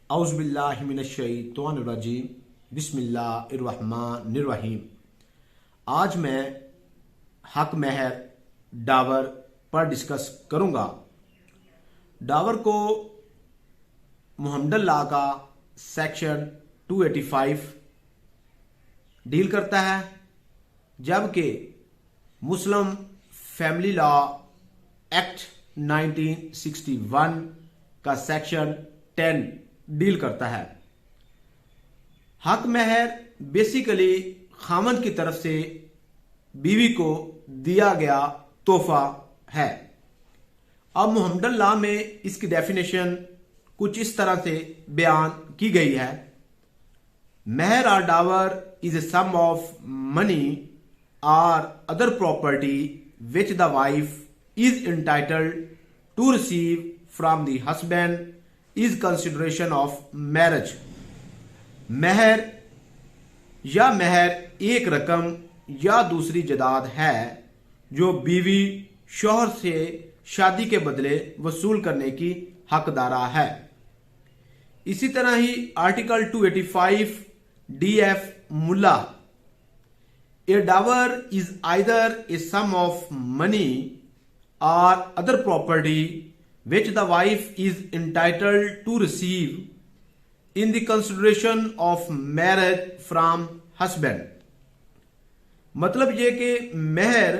औज़ुबिल्लाहिमिनश्शैतानिर्रजीम बिस्मिल्लाहिर्रहमानिर्रहीम। आज मैं हक महर डावर पर डिस्कस करूंगा। डावर को मुहम्मदन लॉ का सेक्शन 285 डील करता है, जबकि मुस्लिम फैमिली लॉ एक्ट 1961 का सेक्शन 10 डील करता है। हक महर बेसिकली खामन की तरफ से बीवी को दिया गया तोहफा है। अब मुहम्मदन लॉ में इसकी डेफिनेशन कुछ इस तरह से बयान की गई है। महर और dower is a sum of money or other property which the wife is entitled to receive from the husband is consideration of marriage. महर एक रकम या दूसरी जायदाद है जो बीवी शौहर से शादी के बदले वसूल करने की हकदारा है। इसी तरह ही article 285 DF Mulla, a dower is either a sum of money or other property which the wife is entitled to receive in the consideration of marriage from husband। मतलब ये कि महर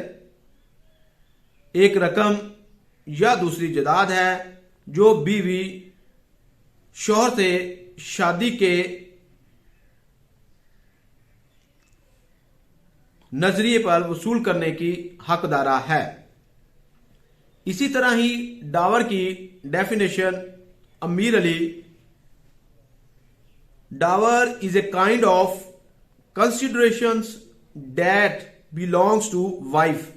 एक रकम या दूसरी जायदाद है जो बीवी शौहर से शादी के नजरिए पर वसूल करने की हकदारा है। इसी तरह ही डावर की definition Ameer Ali, dower is a kind of considerations that belongs to wife.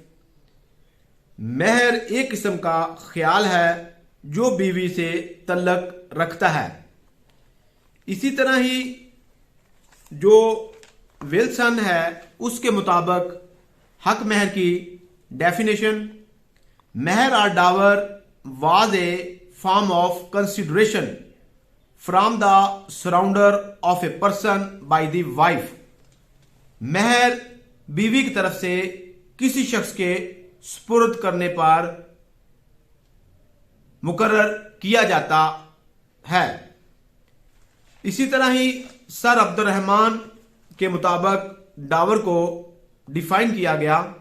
महर एक किस्म का ख्याल है जो बीवी से तल्लक रखता है। इसी तरह ही जो विल्सन है उसके मुताबिक हक महर की डेफिनेशन, महर और Dawar was a form of consideration from the surrender of a person by the wife। महर बीवी की तरफ से किसी शख्स के सुपुर्द करने पर मुकर्रर किया जाता है। इसी तरह ही सर अब्दुर्रहमान के मुताबिक डावर को डिफाइन किया गया,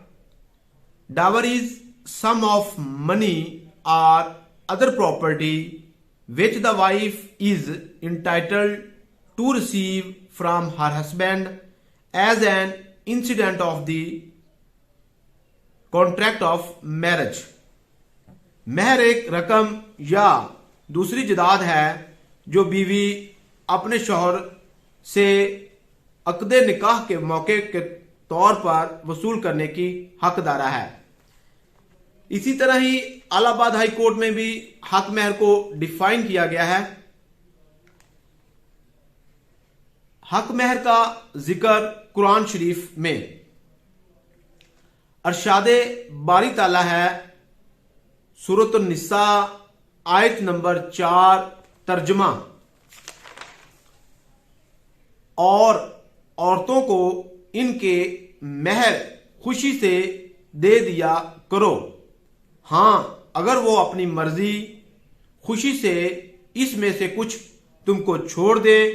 Dawar is sum of money or other property which the wife is entitled to receive from her husband as an incident of the contract of marriage। महर एक रकम या दूसरी जायदाद है जो बीवी अपने शौहर से अक़दे निकाह के मौके के तौर पर वसूल करने की हकदारा है। इसी तरह ही इलाहाबाद हाई कोर्ट में भी हक महर को डिफाइन किया गया है। हक महर का जिक्र कुरान शरीफ में अरशादे बारी ताला है, सूरत निसा आयत नंबर 4 तर्जमा, और औरतों को इनके महर खुशी से दे दिया करो, हां अगर वो अपनी मर्जी खुशी से इसमें से कुछ तुमको छोड़ दे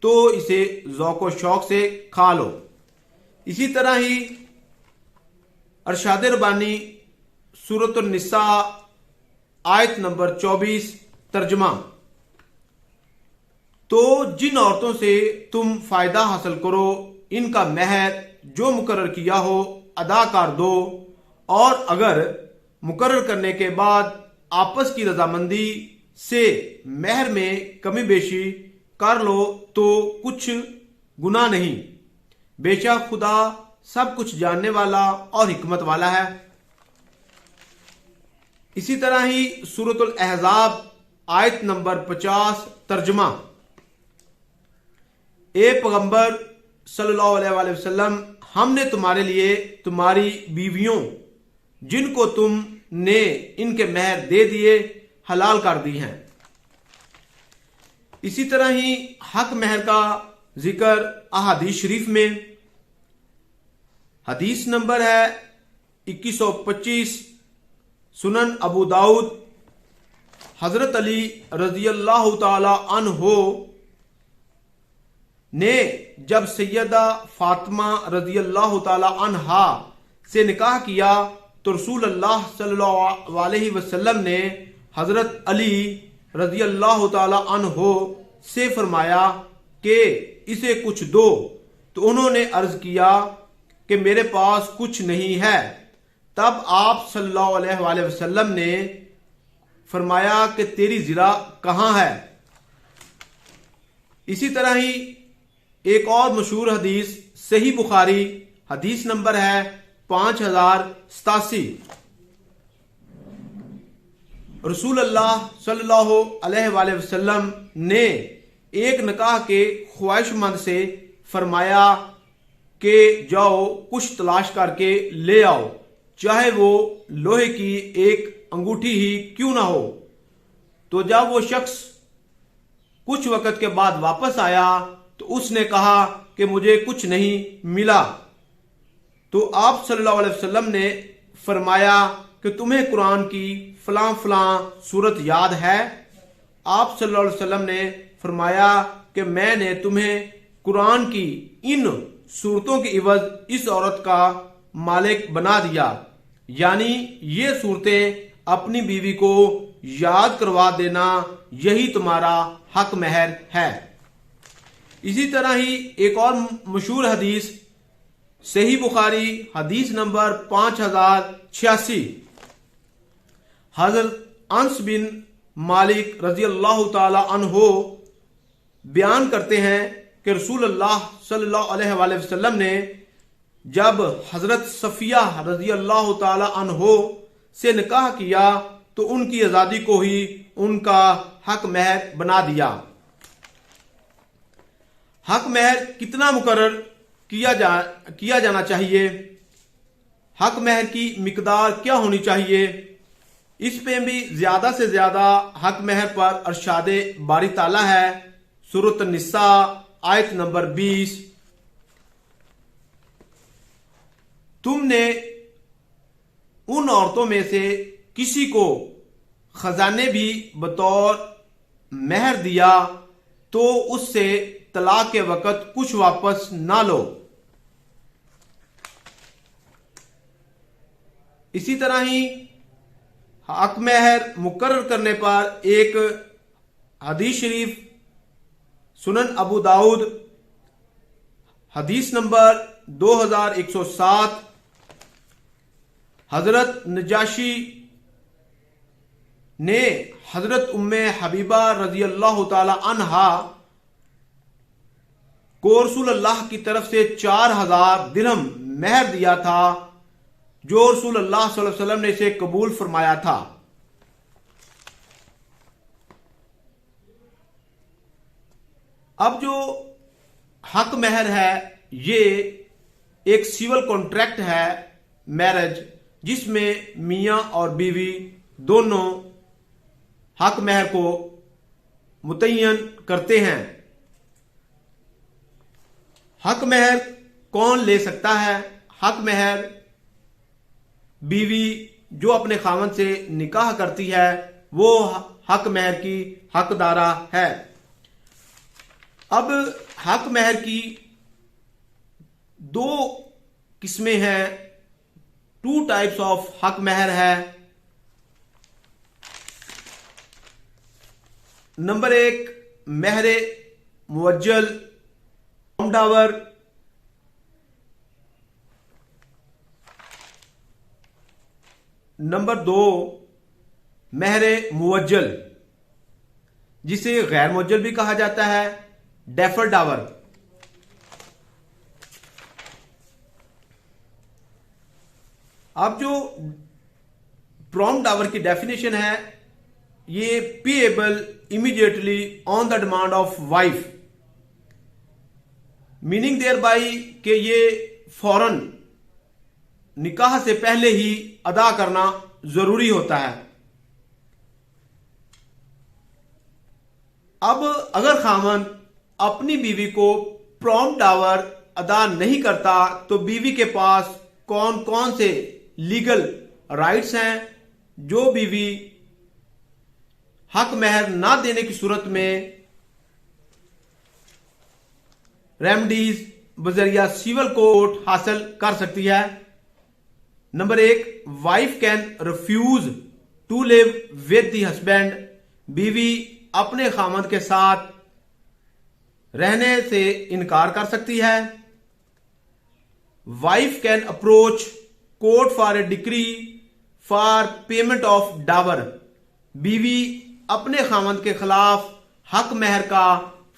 तो इसे ज़ौक़ो शौक से खा लो। इसी तरह ही अरशाद रब्बानी सूरत निसा आयत नंबर 24 तर्जमा, तो जिन औरतों से तुम फायदा हासिल करो इनका महर जो मुकर्रर किया हो अदा कर दो, और अगर मुकर्रर करने के बाद आपस की रजामंदी से महर में कमी बेशी कर लो तो कुछ गुनाह नहीं, बेशक खुदा सब कुछ जानने वाला और हिकमत वाला है। इसी तरह ही सूरतुल अहज़ाब आयत नंबर 50 तर्जमा, ए पैगंबर सल्लल्लाहु अलैहि वसल्लम, हमने तुम्हारे लिए तुम्हारी बीवियों जिनको तुमने इनके महर दे दिए हलाल कर दी हैं। इसी तरह ही हक महर का जिक्र अहादीस शरीफ में, हदीस नंबर है 2125, सुनन अबू दाऊद, हजरत अली रजी अल्लाह ताला अन्हो ने जब सैयदा फातिमा रजी अल्लाह ताला अन्हा से निकाह किया तो रसूल अल्लाह सल्लल्लाहु अलैहि वसल्लम ने हजरत अली रजी अल्लाह ताला अन्हो से फरमाया कि इसे कुछ दो। तो उन्होंने अर्ज किया कि मेरे पास कुछ नहीं है। तब आप सल्लल्लाहु अलैहि वसल्लम ने फरमाया कि तेरी जिरा कहां है। इसी तरह ही एक और मशहूर हदीस सही बुखारी, हदीस नंबर है 5087, रसूल अल्लाह सल्लल्लाहु अलैहि वसल्लम ने एक निकाह के ख्वाहिशमंद से फरमाया कि जाओ कुछ तलाश करके ले आओ, चाहे वो लोहे की एक अंगूठी ही क्यों ना हो। तो जब वो शख्स कुछ वक्त के बाद वापस आया तो उसने कहा कि मुझे कुछ नहीं मिला। तो आप सल्लल्लाहु अलैहि वसल्लम ने फरमाया कि तुम्हें कुरान की फलां फलां सूरत याद है। आप सल्लल्लाहु अलैहि वसल्लम ने फरमाया कि मैंने तुम्हें कुरान की इन सूरतों की इवज इस औरत का मालिक बना दिया, यानी ये सूरतें अपनी बीवी को याद करवा देना, यही तुम्हारा हक महर है। इसी तरह ही एक और मशहूर हदीस सही बुखारी, हदीस नंबर 5086, हजरत अंस बिन मालिक रजी अल्लाह ताला अन्हो बयान करते हैं कि रसूल अल्लाह सल्लल्लाहु अलैहि वसल्लम ने जब हजरत सफिया रजी अल्लाह ताला अन्हो से निकाह किया तो उनकी आजादी को ही उनका हक महर बना दिया। हक महर कितना मुकर्रर किया जाना चाहिए, हक महर की मिकदार क्या होनी चाहिए, इस पे भी ज्यादा से ज्यादा हक महर पर अरशाद बारी ताला है। सूरत निसा आयत नंबर 20, तुमने उन औरतों में से किसी को खजाने भी बतौर महर दिया तो उससे तलाक के वक्त कुछ वापस ना लो। इसी तरह ही हक महर मुकर्रर करने पर एक हदीस शरीफ सुनन अबू दाऊद, हदीस नंबर 2107, हजरत नजाशी ने हजरत उम्मे हबीबा रजी अल्लाह ताला अन्हा को रसूल अल्लाह की तरफ से 4000 दिरहम महर दिया था, जो रसूल अल्लाह सल्लल्लाहु अलैहि वसल्लम ने इसे कबूल फरमाया था। अब जो हक महर है ये एक सिविल कॉन्ट्रैक्ट है, मैरिज, जिसमें मियां और बीवी दोनों हक महर को मुतय्यन करते हैं। हक महर कौन ले सकता है? हक महर बीवी जो अपने खामन से निकाह करती है वो हक महर की हकदारा है। अब हक महर की दो किस्में हैं, 2 टाइप्स ऑफ हक महर है। नंबर 1 महरे मुवज्जल डावर, नंबर 2 महरे मुवज्जल, जिसे गैर मुवज्जल भी कहा जाता है, डेफर डावर। अब जो प्रॉम्प्ट डावर की डेफिनेशन है, ये payable immediately on the demand of wife, meaning thereby कि ये फौरन निकाह से पहले ही अदा करना जरूरी होता है। अब अगर खामन अपनी बीवी को प्रॉम्प्ट डावर अदा नहीं करता तो बीवी के पास कौन कौन से लीगल राइट्स हैं जो बीवी हक महर ना देने की सूरत में रेमडीज बजरिया सिविल कोर्ट हासिल कर सकती है। Number 1, wife can refuse to live with the husband. बीवी अपने खामद के साथ रहने से इनकार कर सकती है। Wife can approach court for a decree for payment of dower. बीवी अपने खामद के खिलाफ हक महर का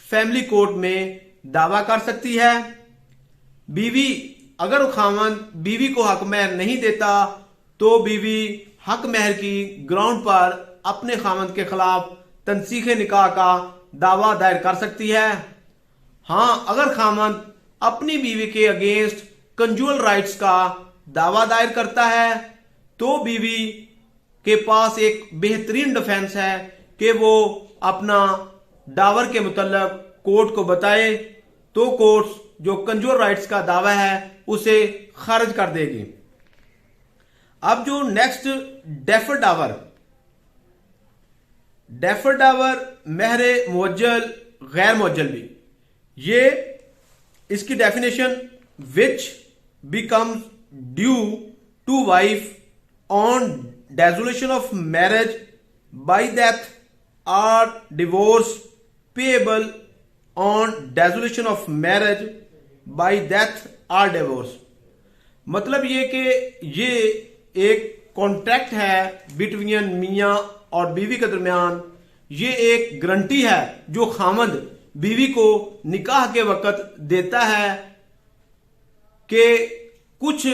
फैमिली कोर्ट में दावा कर सकती है। बीवी अगर खामद बीवी को हक महर नहीं देता तो बीवी हक महर की ग्राउंड पर अपने खामद के खिलाफ तनसीख निकाह का दावा दायर कर सकती है। हां, अगर खामद अपनी बीवी के अगेंस्ट कंजुअल राइट्स का दावा दायर करता है तो बीवी के पास एक बेहतरीन डिफेंस है कि वो अपना डावर के मुतल्लिक कोर्ट को बताए तो कोर्ट जो कंजुअल राइट्स का दावा है उसे खारिज कर देगी। अब जो next deferred dower, deferred dower महरे मुअज्जल गैर मुअज्जल भी, ये इसकी definition which becomes due to wife on dissolution of marriage by death or divorce payable on dissolution of marriage by death or divorce. मतलब ये कि ये एक कॉन्ट्रैक्ट है बिटवीन मियां और बीवी के दरमियान। ये एक गारंटी है जो खामद बीवी को निकाह के वक्त देता है कि कुछ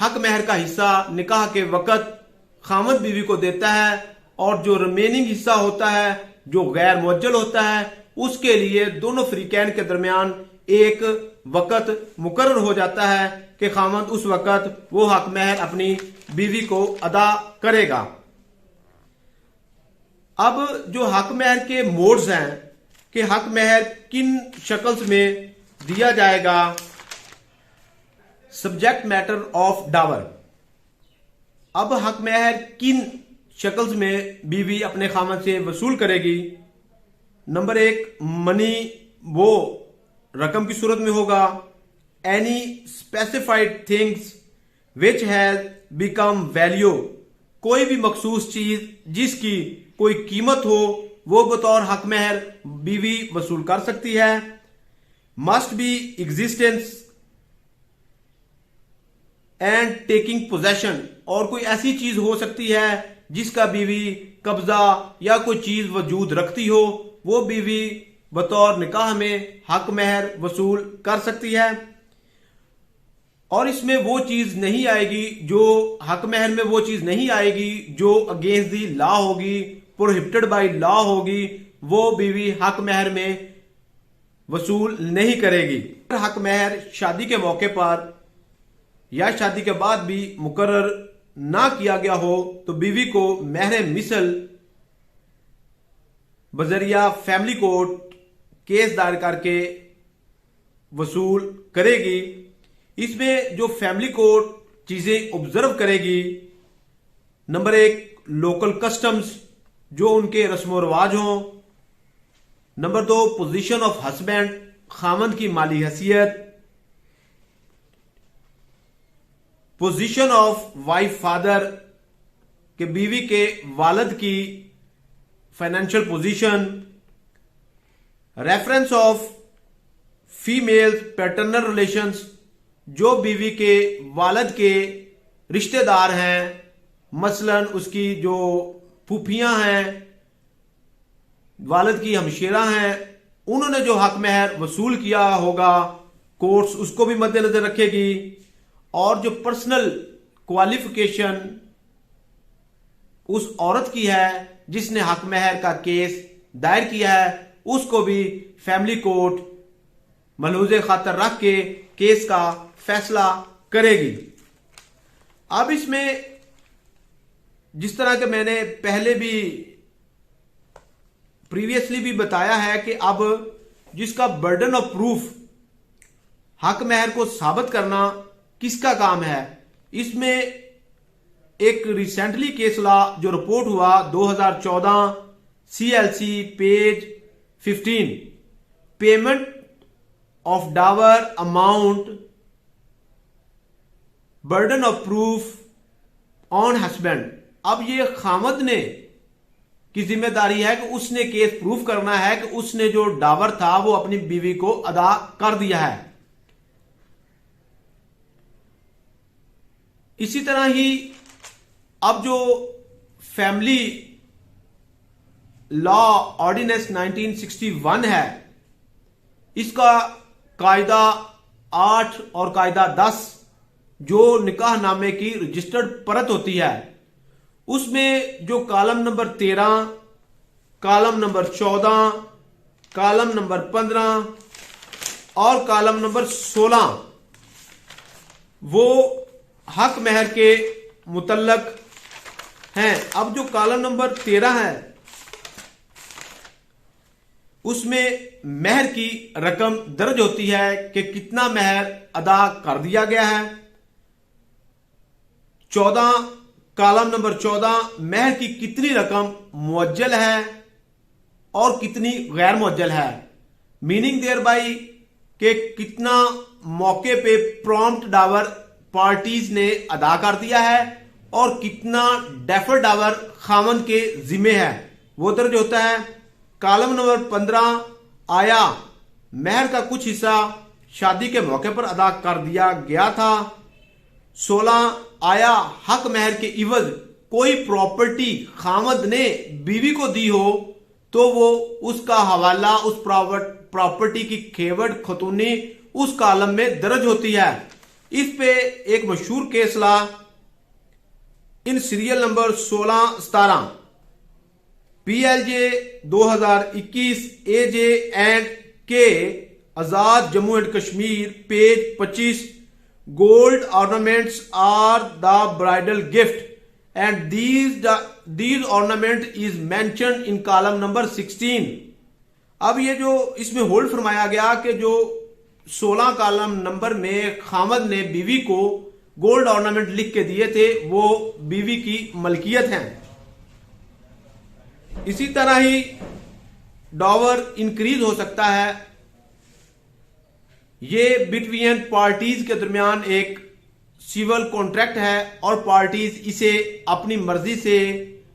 हक महर का हिस्सा निकाह के वक्त खामद बीवी को देता है और जो रिमेनिंग हिस्सा होता है जो गैर मुअज्जल होता है उसके लिए दोनों फ्रीकैन के दरमियान एक वक्त मुकर्रर हो जाता है कि खामद उस वक्त वो हक महर अपनी बीवी को अदा करेगा। अब जो हक महर के मोड्स हैं कि हक महर किन शक्ल्स में दिया जाएगा, सब्जेक्ट मैटर ऑफ डावर। अब हक महर किन शक्ल्स में बीवी अपने खामद से वसूल करेगी। नंबर 1, मनी, वो रकम की सूरत में होगा। Any specified things which has become value, कोई भी मखसूस चीज जिसकी कोई कीमत हो वो बतौर हक महर बीवी वसूल कर सकती है। Must be existence and taking possession, और कोई ऐसी चीज हो सकती है जिसका बीवी कब्जा या कोई चीज वजूद रखती हो, वो बीवी बतौर निकाह में हक महर वसूल कर सकती है। और इसमें वो चीज नहीं आएगी जो हक महर में वो चीज नहीं आएगी जो अगेंस्ट दी लॉ होगी, प्रोहिबिटेड बाय लॉ होगी, वो बीवी हक महर में वसूल नहीं करेगी। हक महर शादी के मौके पर या शादी के बाद भी मुकर्रर ना किया गया हो तो बीवी को महर मिसल बजरिया फैमिली कोर्ट केस दायर करके वसूल करेगी। इसमें जो फैमिली कोर्ट चीजें ऑब्जर्व करेगी, नंबर 1, लोकल कस्टम्स, जो उनके रस्म रिवाज हों। नंबर 2, पोजीशन ऑफ हस्बैंड, खामद की माली हैसियत। पोजीशन ऑफ वाइफ फादर, के बीवी के वालिद की financial position. Reference of female paternal relations, जो बीवी के वालिद के रिश्तेदार हैं, मसलन उसकी जो फूफियां हैं, वालिद की हमशेरा हैं, उन्होंने जो हक महर वसूल किया होगा कोर्ट्स उसको भी मद्देनजर रखेगी। और जो पर्सनल क्वालिफिकेशन उस औरत की है जिसने हक महर का केस दायर किया है उसको भी फैमिली कोर्ट मलहूज़े खातर रख के केस का फैसला करेगी। अब इसमें जिस तरह के मैंने पहले भी प्रीवियसली भी बताया है कि अब जिसका बर्डन ऑफ प्रूफ हक महर को साबित करना किसका काम है, इसमें एक रिसेंटली केस लॉ जो रिपोर्ट हुआ 2014 CLC page 15, payment of dower amount burden of proof on husband. अब ये खामद ने की जिम्मेदारी है कि उसने केस प्रूफ करना है कि उसने जो डावर था वो अपनी बीवी को अदा कर दिया है। इसी तरह ही अब जो फैमिली लॉ ऑर्डिनेंस 1961 है, इसका कायदा 8 और कायदा 10 जो निकाह नामे की रजिस्टर्ड परत होती है, उसमें जो column number 13, column number 14, column number 15 और कॉलम नंबर 16 वो हक महर के मुतल्लक हैं। अब जो कॉलम नंबर 13 है उसमें महर की रकम दर्ज होती है कि कितना महर अदा कर दिया गया है। 14 कॉलम नंबर 14 महर की कितनी रकम मुअज्जल है और कितनी गैर मुअज्जल है, मीनिंग देयर बाई के कितना मौके पे प्रॉम्प्ट डावर पार्टीज ने अदा कर दिया है और कितना डेफर डावर खामन के जिम्मे है, वो दर्ज होता है। कॉलम नंबर 15 आया महर का कुछ हिस्सा शादी के मौके पर अदा कर दिया गया था। 16 आया हक महर के इवज कोई प्रॉपर्टी खामद ने बीवी को दी हो तो वो उसका हवाला उस प्रॉपर्टी की खेवट खतूनी उस कॉलम में दर्ज होती है। इस पे एक मशहूर case law in serial number 16-17 PLJ 2021 AJ and K Azad Jammu and Kashmir page 25, gold ornaments are the bridal gift and these ornament is mentioned in column number 16। अब ये जो इसमें होल्ड फरमाया गया कि जो 16 कॉलम नंबर में खामद ने बीवी को गोल्ड ऑर्नामेंट लिख के दिए थे वो बीवी की मलकियत हैं। इसी तरह ही डॉवर इंक्रीज हो सकता है। ये बिटवीन पार्टीज के दरमियान एक सिविल कॉन्ट्रैक्ट है और पार्टीज इसे अपनी मर्जी से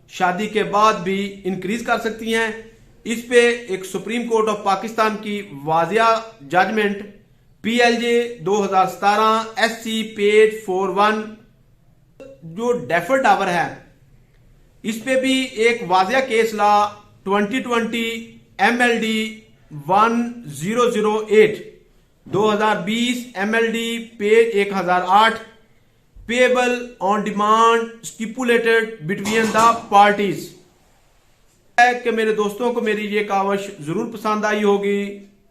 शादी के बाद भी इंक्रीज कर सकती हैं। इस पे एक सुप्रीम कोर्ट ऑफ पाकिस्तान की वाजिया जजमेंट PLJ 2017 SC पेज 41 जो डेफर डावर है, इस पे भी एक वाजिया case law 2020 MLD 1008 2020 MLD page 1008 payable on demand stipulated between the parties. कि मेरे दोस्तों को मेरी ये कावश जरूर पसंद आई होगी।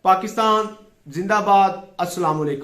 पाकिस्तान जिंदाबाद। अस्सलाम वालेकुम।